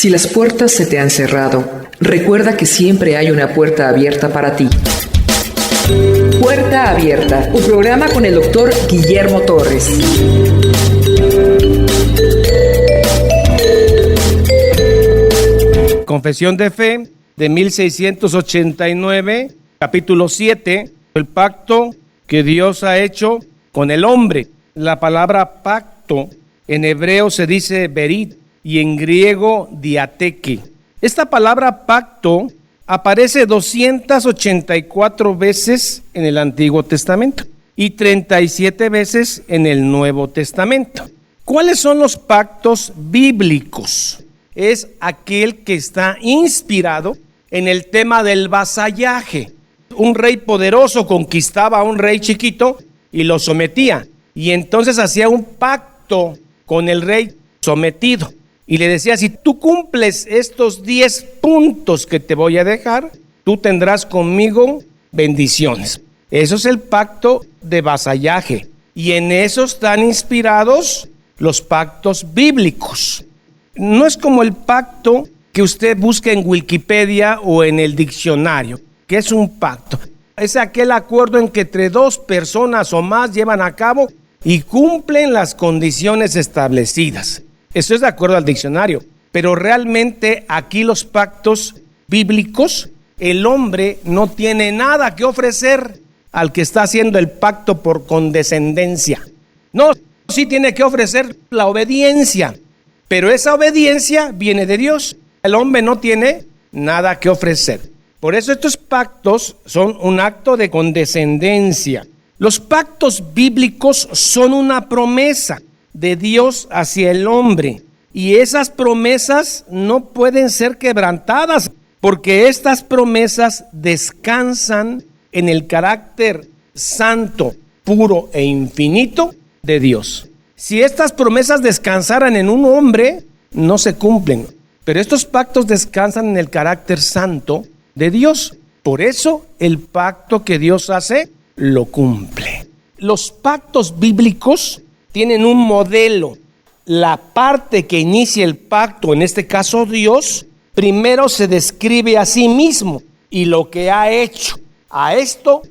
Si las puertas se te han cerrado, recuerda que siempre hay una puerta abierta para ti. Puerta Abierta, un programa con el doctor Guillermo Torres. Confesión de Fe de 1689, capítulo 7, el pacto que Dios ha hecho con el hombre. La palabra pacto en hebreo se dice berit y en griego diateke. Esta palabra pacto aparece 284 veces en el Antiguo Testamento y 37 veces en el Nuevo Testamento. ¿Cuáles son los pactos bíblicos? Es aquel que está inspirado en el tema del vasallaje. Un rey poderoso conquistaba a un rey chiquito y lo sometía. Y entonces hacía un pacto con el rey sometido. Y le decía, si tú cumples estos 10 puntos que te voy a dejar, tú tendrás conmigo bendiciones. Eso es el pacto de vasallaje. Y en eso están inspirados los pactos bíblicos. No es como el pacto que usted busca en Wikipedia o en el diccionario, que es un pacto. Es aquel acuerdo en que entre dos personas o más llevan a cabo y cumplen las condiciones establecidas. Eso es de acuerdo al diccionario. Pero realmente aquí los pactos bíblicos, el hombre no tiene nada que ofrecer al que está haciendo el pacto por condescendencia. No, sí tiene que ofrecer la obediencia. Pero esa obediencia viene de Dios. El hombre no tiene nada que ofrecer. Por eso estos pactos son un acto de condescendencia. Los pactos bíblicos son una promesa de Dios hacia el hombre. Y esas promesas no pueden ser quebrantadas, porque estas promesas descansan en el carácter santo, puro e infinito de Dios. Si estas promesas descansaran en un hombre, no se cumplen. Pero estos pactos descansan en el carácter santo de Dios. Por eso el pacto que Dios hace, lo cumple. Los pactos bíblicos tienen un modelo. La parte que inicia el pacto, en este caso Dios, primero se describe a sí mismo y lo que ha hecho. A esto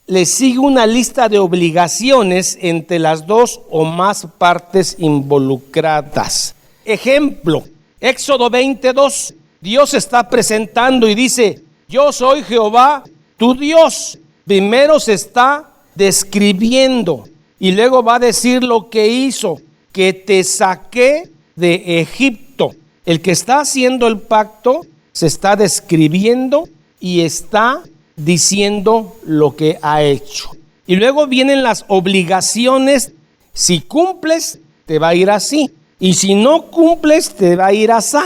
le sigue una lista de obligaciones entre las dos o más partes involucradas. Ejemplo, Éxodo 22. Dios está presentando y dice, yo soy Jehová, tu Dios. Primero se está describiendo y luego va a decir lo que hizo, que te saqué de Egipto. El que está haciendo el pacto se está describiendo y está diciendo lo que ha hecho. Y luego vienen las obligaciones. Si cumples, te va a ir así. Y si no cumples, te va a ir así.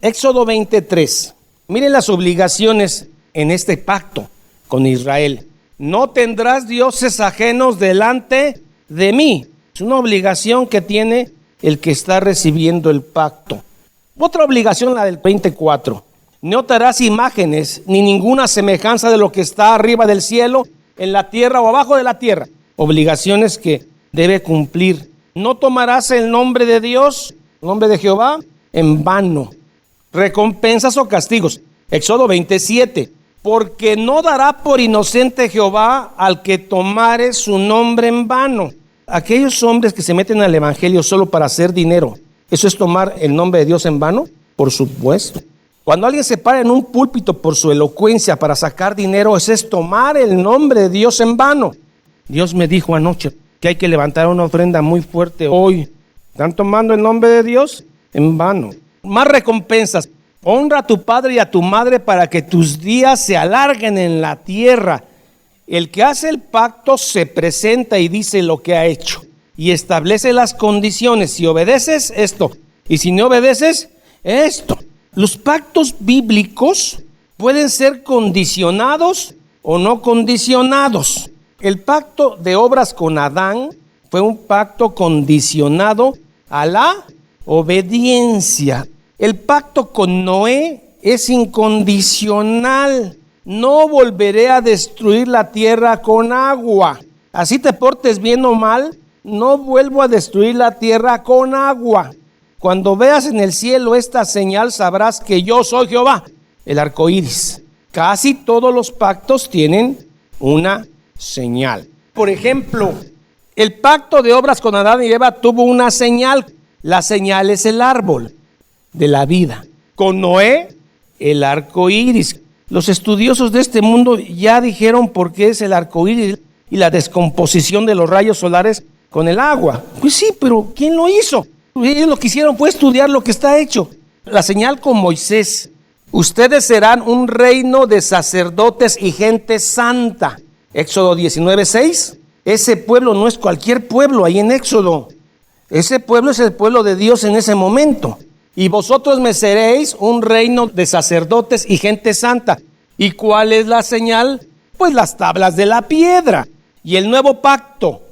Éxodo 23. Miren las obligaciones en este pacto con Israel. No tendrás dioses ajenos delante de mí. Es una obligación que tiene el que está recibiendo el pacto. Otra obligación, la del 24. No te harás imágenes ni ninguna semejanza de lo que está arriba del cielo, en la tierra o abajo de la tierra. Obligaciones que debe cumplir. No tomarás el nombre de Dios, el nombre de Jehová, en vano. Recompensas o castigos. Éxodo 27. Porque no dará por inocente Jehová al que tomare su nombre en vano. Aquellos hombres que se meten al evangelio solo para hacer dinero, ¿eso es tomar el nombre de Dios en vano? Por supuesto. Cuando alguien se para en un púlpito por su elocuencia para sacar dinero, eso es tomar el nombre de Dios en vano. Dios me dijo anoche que hay que levantar una ofrenda muy fuerte hoy. ¿Están tomando el nombre de Dios en vano? Más recompensas. Honra a tu padre y a tu madre para que tus días se alarguen en la tierra. El que hace el pacto se presenta y dice lo que ha hecho y establece las condiciones. Si obedeces, esto, y si no obedeces, esto. Los pactos bíblicos pueden ser condicionados o no condicionados. El pacto de obras con Adán fue un pacto condicionado a la obediencia. El pacto con Noé es incondicional. No volveré a destruir la tierra con agua. Así te portes bien o mal, no vuelvo a destruir la tierra con agua. cuando veas en el cielo esta señal, sabrás que yo soy Jehová, el arco iris. Casi todos los pactos tienen una señal. Por ejemplo, el pacto de obras con Adán y Eva tuvo una señal. La señal es el árbol de la vida. Con Noé, el arco iris. Los estudiosos de este mundo ya dijeron por qué es el arco iris y la descomposición de los rayos solares con el agua. Pues sí, pero ¿quién lo hizo? Ellos lo que hicieron fue estudiar lo que está hecho. La señal con Moisés: ustedes serán un reino de sacerdotes y gente santa. Éxodo 19:6. Ese pueblo no es cualquier pueblo ahí en Éxodo. Ese pueblo es el pueblo de Dios en ese momento. Y vosotros me seréis un reino de sacerdotes y gente santa. ¿Y cuál es la señal? Pues las tablas de la piedra. Y el nuevo pacto,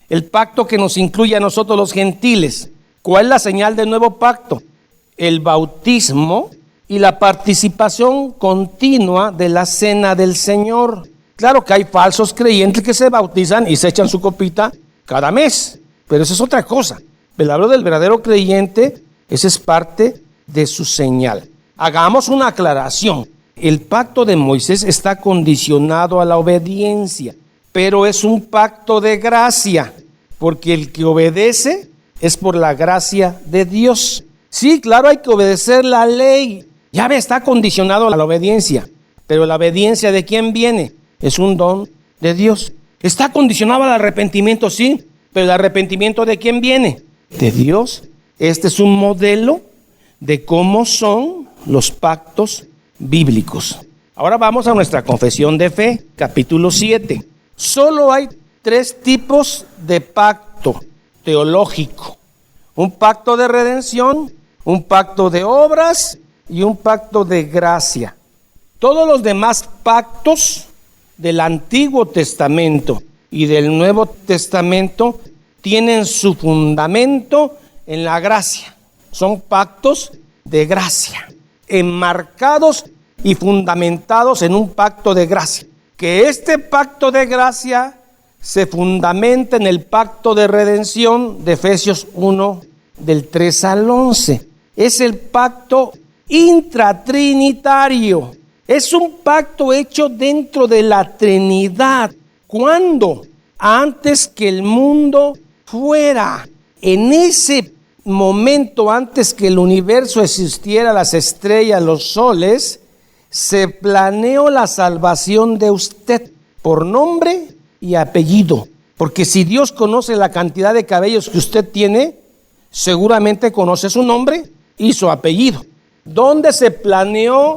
el pacto que nos incluye a nosotros los gentiles. ¿Cuál es la señal del nuevo pacto? El bautismo y la participación continua de la cena del Señor. Claro que hay falsos creyentes que se bautizan y se echan su copita cada mes, pero eso es otra cosa. Pero hablo del verdadero creyente. Esa es parte de su señal. Hagamos una aclaración. El pacto de Moisés está condicionado a la obediencia, pero es un pacto de gracia, porque el que obedece es por la gracia de Dios. Sí, claro, hay que obedecer la ley. Ya está condicionado a la obediencia, pero la obediencia ¿de quién viene? Es un don de Dios. Está condicionado al arrepentimiento, sí, pero el arrepentimiento ¿de quién viene? De Dios. Este es un modelo de cómo son los pactos bíblicos. Ahora vamos a nuestra confesión de fe, capítulo 7. Solo hay 3 tipos de pacto teológico: un pacto de redención, un pacto de obras y un pacto de gracia. Todos los demás pactos del Antiguo Testamento y del Nuevo Testamento tienen su fundamento en la gracia. Son pactos de gracia, enmarcados y fundamentados en un pacto de gracia. Que este pacto de gracia se fundamenta en el pacto de redención de Efesios 1, del 3 al 11. Es el pacto intratrinitario. Es un pacto hecho dentro de la Trinidad. ¿Cuándo? Antes que el mundo fuera. En ese momento, antes que el universo existiera, las estrellas, los soles, se planeó la salvación de usted por nombre y apellido. Porque si Dios conoce la cantidad de cabellos que usted tiene, seguramente conoce su nombre y su apellido. ¿Dónde se planeó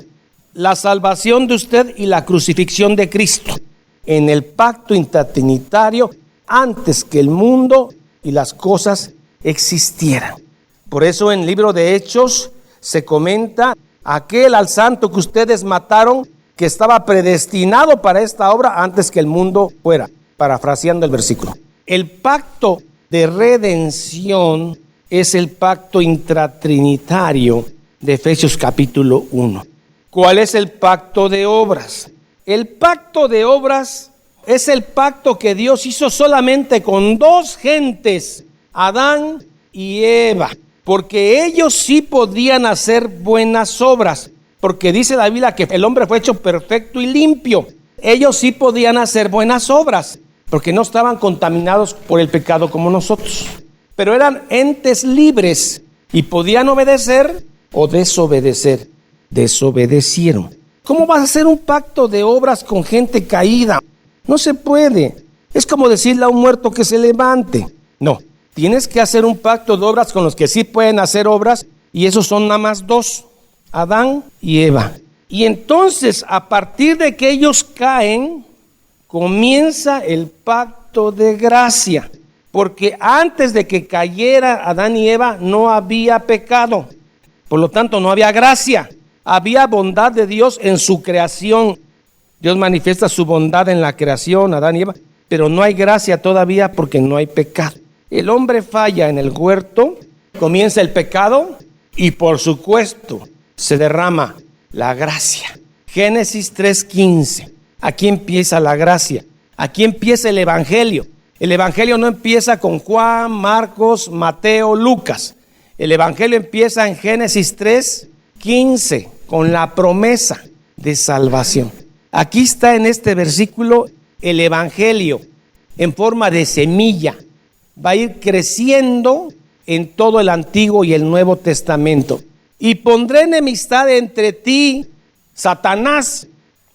la salvación de usted y la crucifixión de Cristo? En el pacto intratrinitario, antes que el mundo y las cosas existieran. Por eso en el libro de Hechos se comenta: aquel al santo que ustedes mataron, que estaba predestinado para esta obra antes que el mundo fuera, parafraseando el versículo. El pacto de redención es el pacto intratrinitario de Efesios capítulo 1. ¿Cuál es el pacto de obras? El pacto de obras es el pacto que Dios hizo solamente con 2 gentes, Adán y Eva, porque ellos sí podían hacer buenas obras, porque dice la Biblia que el hombre fue hecho perfecto y limpio. Ellos sí podían hacer buenas obras, porque no estaban contaminados por el pecado como nosotros, pero eran entes libres y podían obedecer o desobedecer. Desobedecieron. ¿Cómo vas a hacer un pacto de obras con gente caída? No se puede. Es como decirle a un muerto que se levante. No, tienes que hacer un pacto de obras con los que sí pueden hacer obras, y esos son nada más 2, Adán y Eva. Y entonces, a partir de que ellos caen, comienza el pacto de gracia, porque antes de que cayera Adán y Eva no había pecado, por lo tanto no había gracia. Había bondad de Dios en su creación. Dios manifiesta su bondad en la creación, Adán y Eva, pero no hay gracia todavía porque no hay pecado. El hombre falla en el huerto, comienza el pecado y por supuesto se derrama la gracia. Génesis 3:15. Aquí empieza la gracia. Aquí empieza el evangelio. El evangelio no empieza con Juan, Marcos, Mateo, Lucas. El Evangelio empieza en Génesis 3:15 con la promesa de salvación. Aquí está en este versículo el Evangelio en forma de semilla. Va a ir creciendo en todo el Antiguo y el Nuevo Testamento. Y pondré enemistad entre ti, Satanás,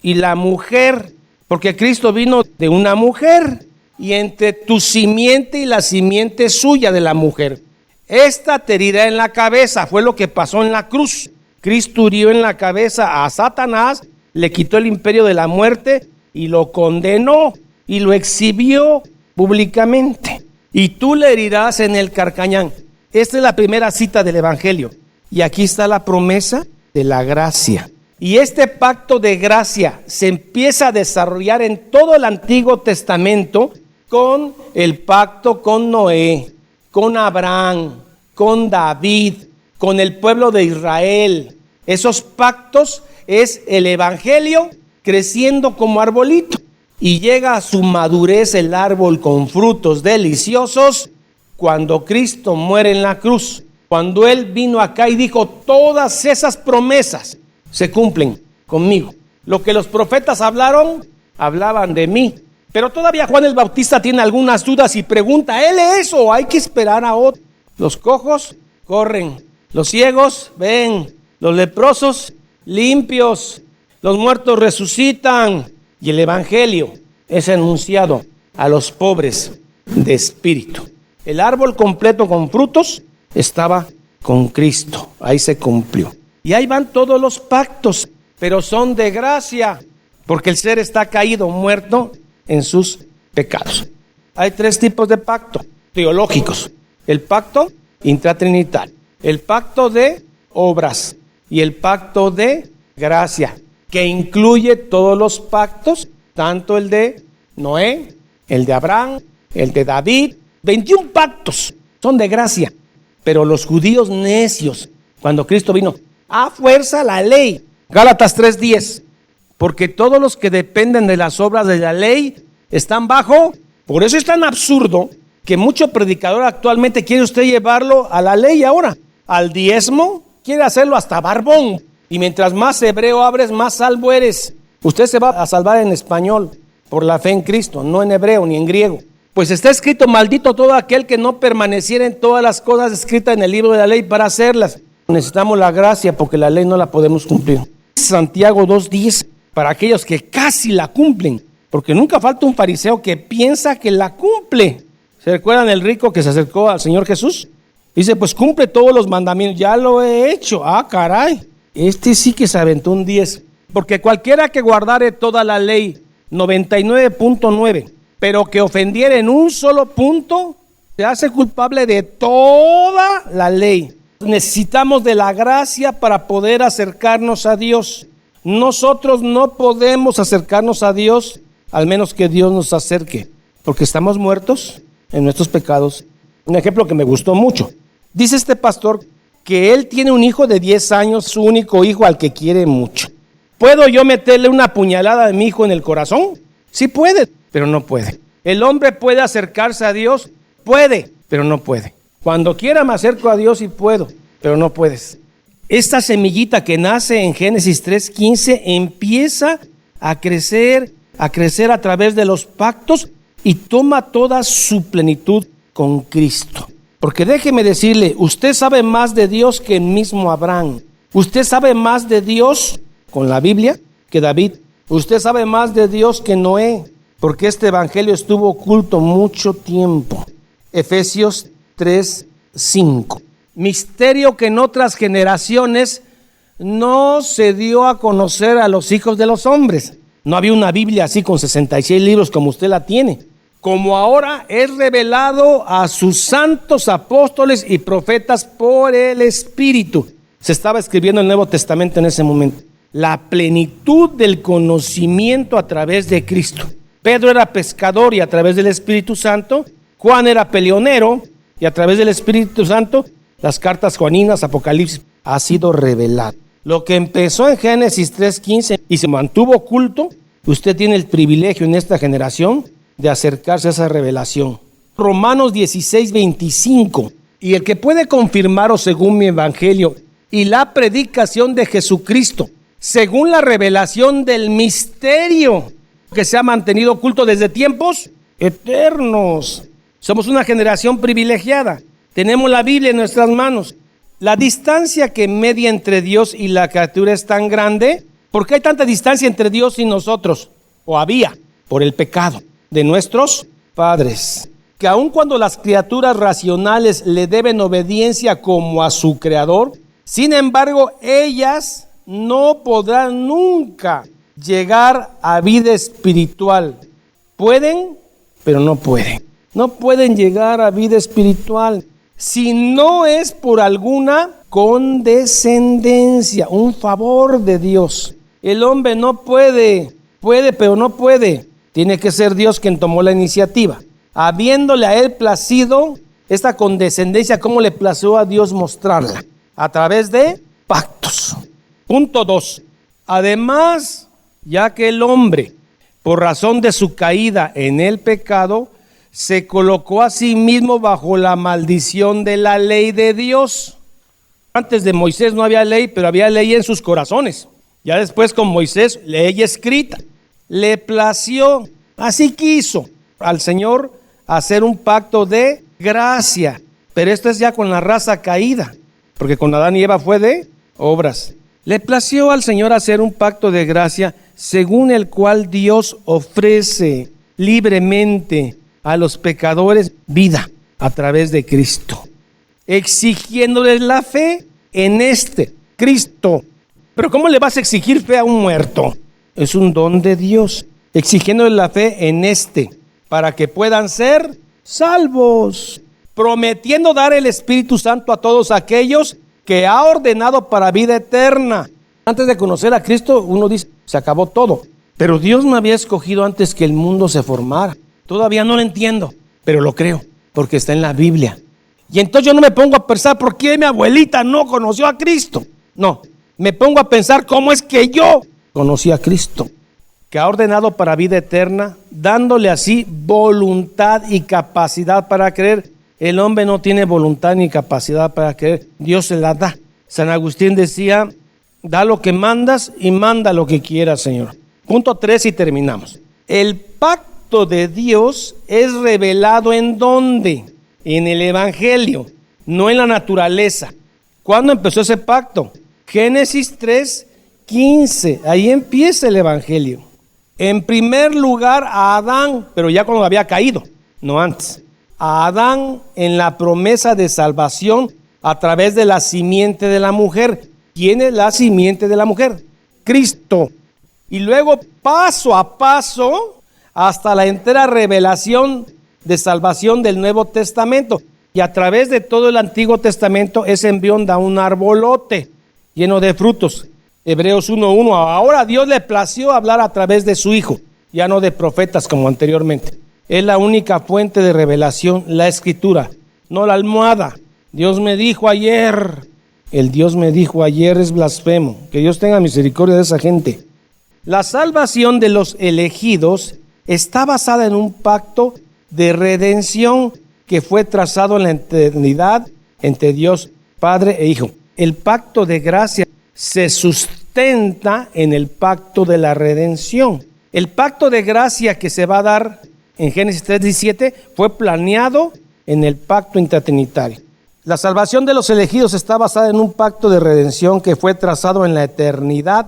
y la mujer, porque Cristo vino de una mujer, y entre tu simiente y la simiente suya de la mujer. Esta te herirá en la cabeza, fue lo que pasó en la cruz. Cristo hirió en la cabeza a Satanás, le quitó el imperio de la muerte y lo condenó y lo exhibió públicamente. Y tú le herirás en el carcañán. Esta es la primera cita del Evangelio. Y aquí está la promesa de la gracia. Y este pacto de gracia se empieza a desarrollar en todo el Antiguo Testamento con el pacto con Noé, con Abraham, con David, con el pueblo de Israel. Esos pactos es el Evangelio creciendo como arbolito. Y llega a su madurez el árbol con frutos deliciosos cuando Cristo muere en la cruz. Cuando Él vino acá y dijo, todas esas promesas se cumplen conmigo. Lo que los profetas hablaron, hablaban de mí. Pero todavía Juan el Bautista tiene algunas dudas y pregunta, ¿Él es o hay que esperar a otro? Los cojos corren, los ciegos ven, los leprosos limpios, los muertos resucitan. Y el Evangelio es anunciado a los pobres de espíritu. El árbol completo con frutos estaba con Cristo. Ahí se cumplió. Y ahí van todos los pactos, pero son de gracia, porque el ser está caído, muerto en sus pecados. Hay tres tipos de pacto teológicos. El pacto intratrinitario, el pacto de obras y el pacto de gracia, que incluye todos los pactos, tanto el de Noé, el de Abraham, el de David. 21 pactos son de gracia. Pero los judíos necios, cuando Cristo vino, a fuerza la ley. Gálatas 3:10. Porque todos los que dependen de las obras de la ley están bajo. Por eso es tan absurdo que mucho predicador actualmente quiere usted llevarlo a la ley ahora. Al diezmo, quiere hacerlo hasta barbón. Y mientras más hebreo abres, más salvo eres. Usted se va a salvar en español por la fe en Cristo, no en hebreo ni en griego. Pues está escrito, maldito todo aquel que no permaneciera en todas las cosas escritas en el libro de la ley para hacerlas. Necesitamos la gracia porque la ley no la podemos cumplir. Santiago 2:10, para aquellos que casi la cumplen, porque nunca falta un fariseo que piensa que la cumple. ¿Se recuerdan el rico que se acercó al Señor Jesús? Dice, pues cumple todos los mandamientos. Ya lo he hecho. Ah, caray. Este sí que se aventó un 10. Porque cualquiera que guardare toda la ley, 99.9, pero que ofendiera en un solo punto, se hace culpable de toda la ley. Necesitamos de la gracia para poder acercarnos a Dios. Nosotros no podemos acercarnos a Dios, al menos que Dios nos acerque, porque estamos muertos en nuestros pecados. Un ejemplo que me gustó mucho. Dice este pastor que él tiene un hijo de 10 años, su único hijo al que quiere mucho. ¿Puedo yo meterle una puñalada de mi hijo en el corazón? Sí puede, pero no puede. ¿El hombre puede acercarse a Dios? Puede, pero no puede. Cuando quiera me acerco a Dios y puedo, pero no puedes. Esta semillita que nace en Génesis 3:15 empieza a crecer a través de los pactos y toma toda su plenitud con Cristo. Porque déjeme decirle, usted sabe más de Dios que el mismo Abraham. Usted sabe más de Dios con la Biblia que David. Usted sabe más de Dios que Noé, porque este evangelio estuvo oculto mucho tiempo. Efesios 3:5. Misterio que en otras generaciones no se dio a conocer a los hijos de los hombres. No había una Biblia así con 66 libros como usted la tiene. Como ahora es revelado a sus santos apóstoles y profetas por el Espíritu. Se estaba escribiendo el Nuevo Testamento en ese momento. La plenitud del conocimiento a través de Cristo. Pedro era pescador y a través del Espíritu Santo. Juan era peleonero y a través del Espíritu Santo las cartas juaninas, Apocalipsis, ha sido revelado. Lo que empezó en Génesis 3:15 y se mantuvo oculto, usted tiene el privilegio en esta generación de acercarse a esa revelación. Romanos 16:25. Y el que puede confirmaros según mi evangelio y la predicación de Jesucristo, según la revelación del misterio que se ha mantenido oculto desde tiempos eternos. Somos una generación privilegiada. Tenemos la Biblia en nuestras manos. La distancia que media entre Dios y la criatura es tan grande. ¿Por qué hay tanta distancia entre Dios y nosotros? O había, por el pecado de nuestros padres. Que aun cuando las criaturas racionales le deben obediencia como a su creador, sin embargo, ellas no podrán nunca llegar a vida espiritual. Pueden, pero no pueden. No pueden llegar a vida espiritual si no es por alguna condescendencia, un favor de Dios. El hombre no puede, pero no puede. Tiene que ser Dios quien tomó la iniciativa. Habiéndole a él placido esta condescendencia, ¿cómo le plació a Dios mostrarla? A través de pactos. Punto 2. Además, ya que el hombre, por razón de su caída en el pecado, se colocó a sí mismo bajo la maldición de la ley de Dios. Antes de Moisés no había ley, pero había ley en sus corazones. Ya después con Moisés, ley escrita. Le plació, así quiso al Señor hacer un pacto de gracia. Pero esto es ya con la raza caída, porque con Adán y Eva fue de obras. Le plació al Señor hacer un pacto de gracia, según el cual Dios ofrece libremente a los pecadores vida a través de Cristo, exigiéndoles la fe en este Cristo. Pero ¿cómo le vas a exigir fe a un muerto? Es un don de Dios, exigiéndoles la fe en este, para que puedan ser salvos, prometiendo dar el Espíritu Santo a todos aquellos que ha ordenado para vida eterna. Antes de conocer a Cristo, uno dice, se acabó todo. Pero Dios me había escogido antes que el mundo se formara. Todavía no lo entiendo, pero lo creo, porque está en la Biblia. Y entonces yo no me pongo a pensar por qué mi abuelita no conoció a Cristo. No, me pongo a pensar cómo es que yo conocí a Cristo, que ha ordenado para vida eterna, dándole así voluntad y capacidad para creer. El hombre no tiene voluntad ni capacidad para creer, Dios se la da. San Agustín decía, da lo que mandas y manda lo que quieras, Señor. Punto 3 y terminamos. El pacto de Dios es revelado ¿en dónde? En el Evangelio, no en la naturaleza. ¿Cuándo empezó ese pacto? Génesis 3:15, ahí empieza el Evangelio. En primer lugar a Adán, pero ya cuando había caído, no antes. A Adán en la promesa de salvación a través de la simiente de la mujer. ¿Quién es la simiente de la mujer? Cristo. Y luego paso a paso hasta la entera revelación de salvación del Nuevo Testamento. Y a través de todo el Antiguo Testamento ese embrión da un arbolote lleno de frutos. Hebreos 1:1. Ahora Dios le plació hablar a través de su Hijo, ya no de profetas como anteriormente. Es la única fuente de revelación, la Escritura, no la almohada. Dios me dijo ayer. El Dios me dijo ayer es blasfemo. Que Dios tenga misericordia de esa gente. La salvación de los elegidos está basada en un pacto de redención que fue trazado en la eternidad entre Dios Padre e Hijo. El pacto de gracia se sustenta en el pacto de la redención. El pacto de gracia que se va a dar en Génesis 3:17 fue planeado en el pacto intratrinitario. La salvación de los elegidos está basada en un pacto de redención que fue trazado en la eternidad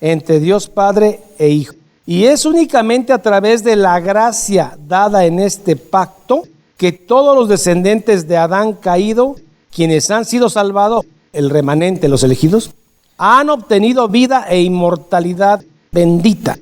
entre Dios Padre e Hijo. Y es únicamente a través de la gracia dada en este pacto que todos los descendientes de Adán caído, quienes han sido salvados, el remanente, los elegidos, han obtenido vida e inmortalidad bendita.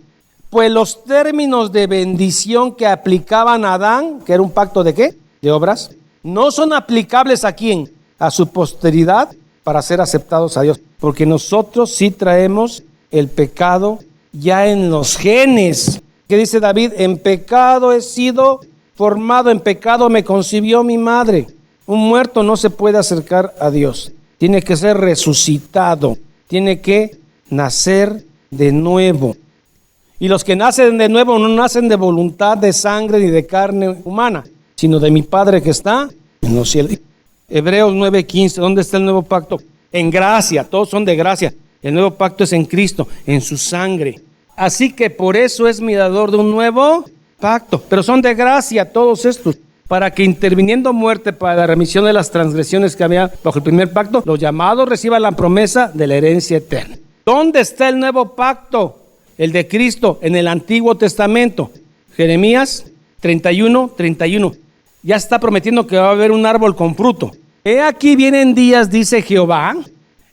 Pues los términos de bendición que aplicaban a Adán, que era un pacto ¿de qué? De obras, no son aplicables ¿a quién? A su posteridad para ser aceptados a Dios. Porque nosotros sí traemos el pecado ya en los genes. ¿Qué dice David? En pecado he sido formado, en pecado me concibió mi madre. Un muerto no se puede acercar a Dios. Tiene que ser resucitado. Tiene que nacer de nuevo. Y los que nacen de nuevo no nacen de voluntad de sangre ni de carne humana, sino de mi Padre que está en los cielos. Hebreos 9:15, ¿dónde está el nuevo pacto? En gracia, todos son de gracia. El nuevo pacto es en Cristo, en su sangre. Así que por eso es mediador de un nuevo pacto. Pero son de gracia todos estos, para que interviniendo muerte para la remisión de las transgresiones que había bajo el primer pacto, los llamados reciban la promesa de la herencia eterna. ¿Dónde está el nuevo pacto? El de Cristo en el Antiguo Testamento. Jeremías 31:31. Ya está prometiendo que va a haber un árbol con fruto. He aquí vienen días, dice Jehová,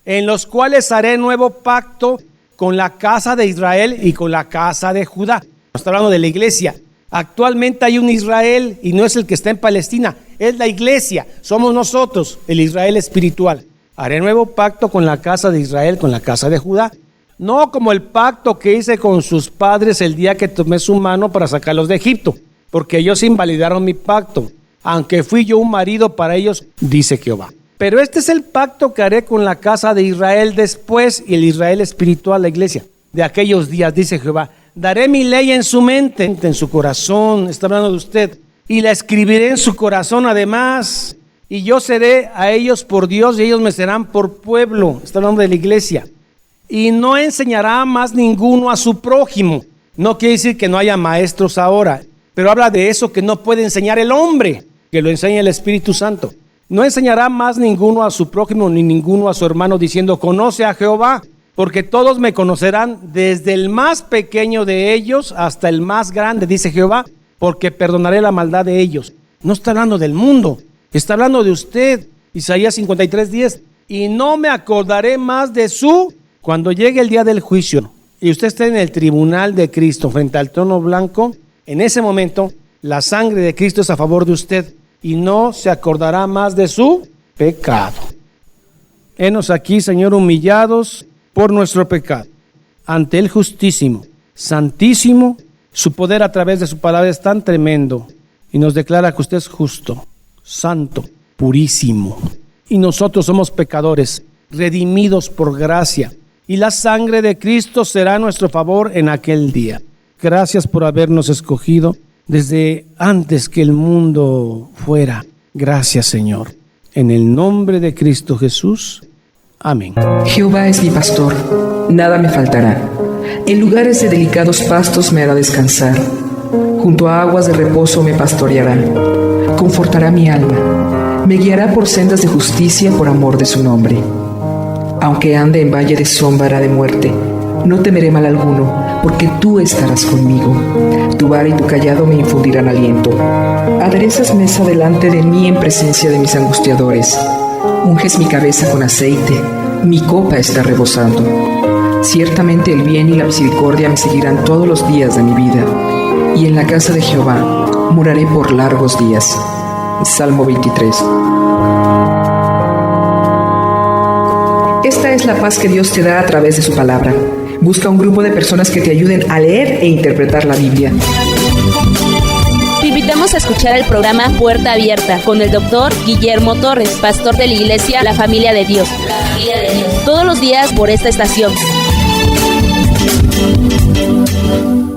en los cuales haré nuevo pacto con la casa de Israel y con la casa de Judá. Está hablando de la iglesia. Actualmente hay un Israel y no es el que está en Palestina, es la iglesia, somos nosotros, el Israel espiritual. Haré nuevo pacto con la casa de Israel, con la casa de Judá. No como el pacto que hice con sus padres el día que tomé su mano para sacarlos de Egipto, porque ellos invalidaron mi pacto, aunque fui yo un marido para ellos, dice Jehová. Pero este es el pacto que haré con la casa de Israel después, y el Israel espiritual, la iglesia, de aquellos días, dice Jehová. Daré mi ley en su mente, en su corazón, está hablando de usted, y la escribiré en su corazón además, y yo seré a ellos por Dios y ellos me serán por pueblo, está hablando de la iglesia. Y no enseñará más ninguno a su prójimo. No quiere decir que no haya maestros ahora, pero habla de eso que no puede enseñar el hombre, que lo enseña el Espíritu Santo. No enseñará más ninguno a su prójimo ni ninguno a su hermano diciendo, conoce a Jehová, porque todos me conocerán desde el más pequeño de ellos hasta el más grande, dice Jehová, porque perdonaré la maldad de ellos. No está hablando del mundo, está hablando de usted. Isaías 53:10. Y no me acordaré más de su, cuando llegue el día del juicio y usted esté en el tribunal de Cristo frente al trono blanco, en ese momento la sangre de Cristo es a favor de usted y no se acordará más de su pecado. Henos aquí, Señor, humillados por nuestro pecado, ante el justísimo, santísimo. Su poder a través de su palabra es tan tremendo y nos declara que usted es justo, santo, purísimo. Y nosotros somos pecadores, redimidos por gracia. Y la sangre de Cristo será a nuestro favor en aquel día. Gracias por habernos escogido desde antes que el mundo fuera. Gracias, Señor. En el nombre de Cristo Jesús. Amén. Jehová es mi pastor, nada me faltará. En lugares de delicados pastos me hará descansar. Junto a aguas de reposo me pastoreará. Confortará mi alma. Me guiará por sendas de justicia por amor de su nombre. Aunque ande en valle de sombra de muerte, no temeré mal alguno, porque tú estarás conmigo. Tu vara y tu cayado me infundirán aliento. Aderezas mesa delante de mí en presencia de mis angustiadores. Unges mi cabeza con aceite, mi copa está rebosando. Ciertamente el bien y la misericordia me seguirán todos los días de mi vida, y en la casa de Jehová moraré por largos días. Salmo 23. Esta es la paz que Dios te da a través de su palabra. Busca un grupo de personas que te ayuden a leer e interpretar la Biblia. Te invitamos a escuchar el programa Puerta Abierta con el doctor Guillermo Torres, pastor de la iglesia La Familia de Dios. Todos los días por esta estación.